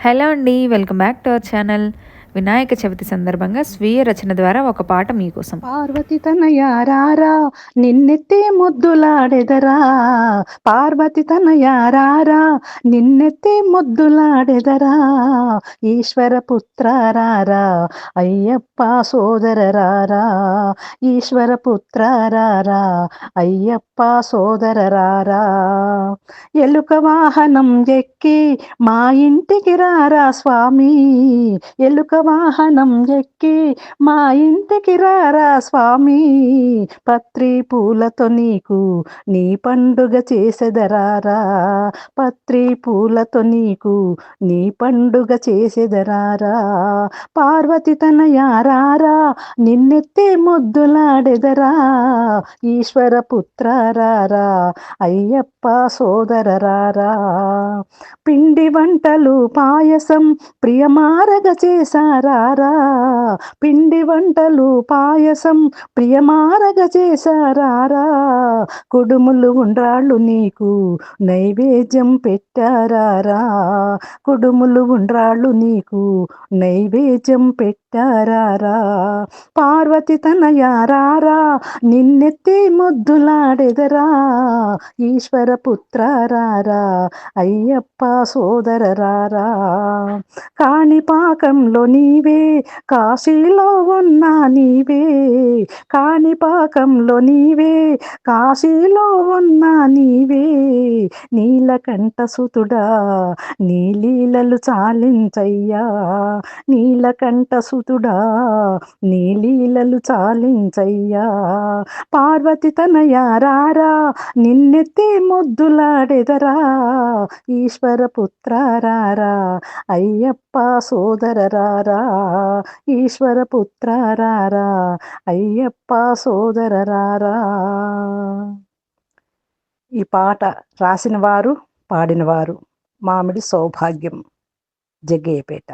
Hello అండి. Welcome back to our channel. Vinayaka Chavithi సందర్భంగా స్వీయ రచన ద్వారా ఒక పాట మీకోసం. పార్వతి తనయారారా నిన్నెత్తి ముద్దులాడెదరా, పార్వతి తనయారారా నిన్నెత్తి ముద్దులాడెదరా, ఈశ్వర పుత్రారారా అయ్యప్ప సోదరరారా, ఈశ్వర పుత్రారారా అయ్యప్ప సోదరరారా, ఎలుక వాహనం ఎక్కి మా ఇంటికి రారా స్వామి, ఎలుక వాహనం ఎక్కి మా ఇంటికి రారా స్వామి, పత్రి పూలతో నీకు నీ పండుగ చేసెదరారా, పత్రి పూలతో నీకు నీ పండుగ చేసెదరారా, పార్వతి తనయారారా నిన్నెత్తి ముద్దులాడెదరా, ఈశ్వర పుత్రారారా అయ్యప్ప సోదరరారా, పిండి వంటలు పాయసం ప్రియమారగ చేశారారా, పిండి వంటలు పాయసం ప్రియమారగ చేశారారా, కుడుములు ఉండ్రాళ్ళు నీకు నైవేద్యం పెట్టారారా, కుడుములు ఉండ్రాళ్ళు నీకు నైవేద్యం పెట్టారారా, పార్వతి తనయారారా నిన్నెత్తి ముద్దులాడెదరా, ఈశ్వర పుత్రారారా అయ్యప్ప సోదరరారా, కాణిపాకంలో నీవే కాశీలో ఉన్నా నీవే, కాణిపాకంలో నీవే కాశీలో ఉన్నా నీవే, నీలకంఠ సుతుడా నీ లీలలు చాలించయ్యా, నీలకంఠ సుతుడా నీ లీలలు చాలించయ్యా, పార్వతి తనయారారా నిన్నెత్తి ముద్దులాడెదరా, ఈశ్వర పుత్రారారా అయ్యప్ప సోదరరారా, ఈశ్వర పుత్రారారా అయ్యప్ప సోదరరారా. ఈ పాట రాసిన వారు పాడినవారు మామిడి సౌభాగ్యం, జగ్గయ్యపేట.